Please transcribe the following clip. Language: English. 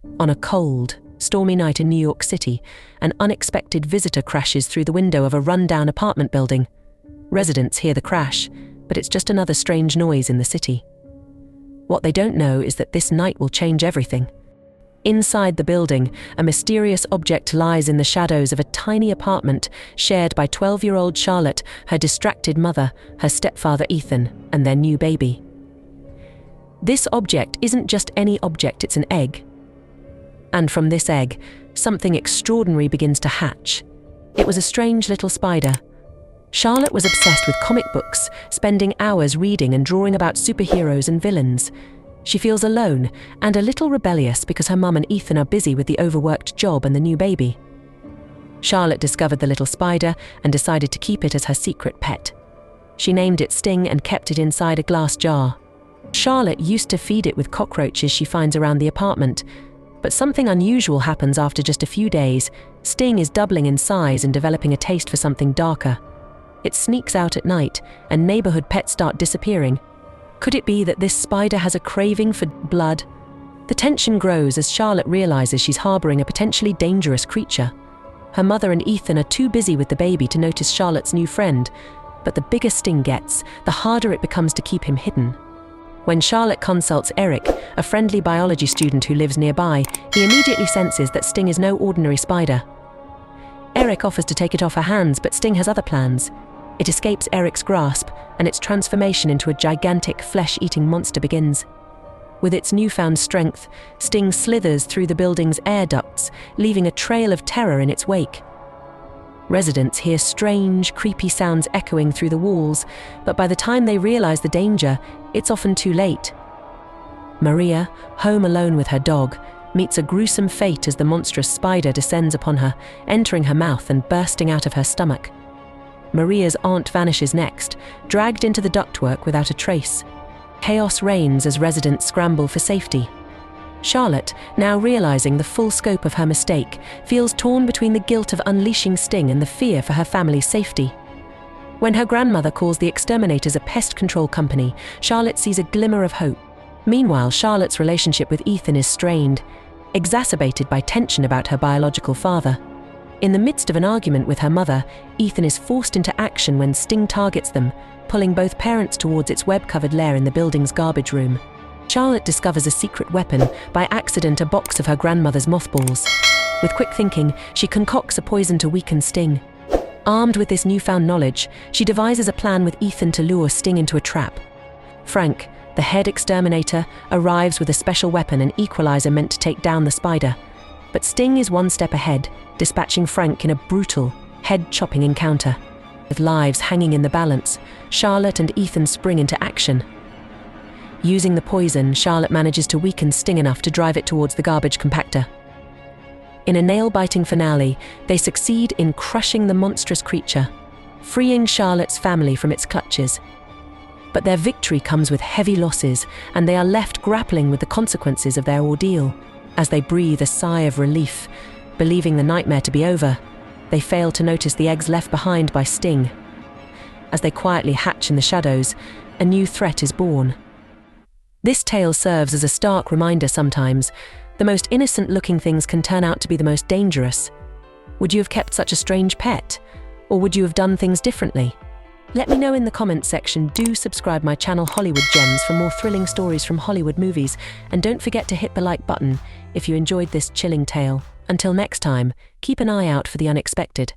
On a cold, stormy night in New York City, an unexpected visitor crashes through the window of a run-down apartment building. Residents hear the crash, but it's just another strange noise in the city. What they don't know is that this night will change everything. Inside the building, a mysterious object lies in the shadows of a tiny apartment shared by 12-year-old Charlotte, her distracted mother, her stepfather Ethan, and their new baby. This object isn't just any object, it's an egg. And from this egg, something extraordinary begins to hatch. It was a strange little spider. Charlotte was obsessed with comic books, spending hours reading and drawing about superheroes and villains. She feels alone and a little rebellious because her mum and Ethan are busy with the overworked job and the new baby. Charlotte discovered the little spider and decided to keep it as her secret pet. She named it Sting and kept it inside a glass jar. Charlotte used to feed it with cockroaches she finds around the apartment, but something unusual happens after just a few days. Sting is doubling in size and developing a taste for something darker. It sneaks out at night, and neighborhood pets start disappearing. Could it be that this spider has a craving for blood? The tension grows as Charlotte realizes she's harboring a potentially dangerous creature. Her mother and Ethan are too busy with the baby to notice Charlotte's new friend, but the bigger Sting gets, the harder it becomes to keep him hidden. When Charlotte consults Eric, a friendly biology student who lives nearby, he immediately senses that Sting is no ordinary spider. Eric offers to take it off her hands, but Sting has other plans. It escapes Eric's grasp, and its transformation into a gigantic, flesh-eating monster begins. With its newfound strength, Sting slithers through the building's air ducts, leaving a trail of terror in its wake. Residents hear strange, creepy sounds echoing through the walls, but by the time they realize the danger, it's often too late. Maria, home alone with her dog, meets a gruesome fate as the monstrous spider descends upon her, entering her mouth and bursting out of her stomach. Maria's aunt vanishes next, dragged into the ductwork without a trace. Chaos reigns as residents scramble for safety. Charlotte, now realizing the full scope of her mistake, feels torn between the guilt of unleashing Sting and the fear for her family's safety. When her grandmother calls the exterminators a pest control company, Charlotte sees a glimmer of hope. Meanwhile, Charlotte's relationship with Ethan is strained, exacerbated by tension about her biological father. In the midst of an argument with her mother, Ethan is forced into action when Sting targets them, pulling both parents towards its web-covered lair in the building's garbage room. Charlotte discovers a secret weapon, by accident a box of her grandmother's mothballs. With quick thinking, she concocts a poison to weaken Sting. Armed with this newfound knowledge, she devises a plan with Ethan to lure Sting into a trap. Frank, the head exterminator, arrives with a special weapon, an equalizer meant to take down the spider. But Sting is one step ahead, dispatching Frank in a brutal, head-chopping encounter. With lives hanging in the balance, Charlotte and Ethan spring into action. Using the poison, Charlotte manages to weaken Sting enough to drive it towards the garbage compactor. In a nail-biting finale, they succeed in crushing the monstrous creature, freeing Charlotte's family from its clutches. But their victory comes with heavy losses, and they are left grappling with the consequences of their ordeal. As they breathe a sigh of relief, believing the nightmare to be over, they fail to notice the eggs left behind by Sting. As they quietly hatch in the shadows, a new threat is born. This tale serves as a stark reminder sometimes, the most innocent-looking things can turn out to be the most dangerous. Would you have kept such a strange pet? Or would you have done things differently? Let me know in the comments section. Do subscribe my channel Hollywood Gems for more thrilling stories from Hollywood movies, and don't forget to hit the like button if you enjoyed this chilling tale. Until next time, keep an eye out for the unexpected.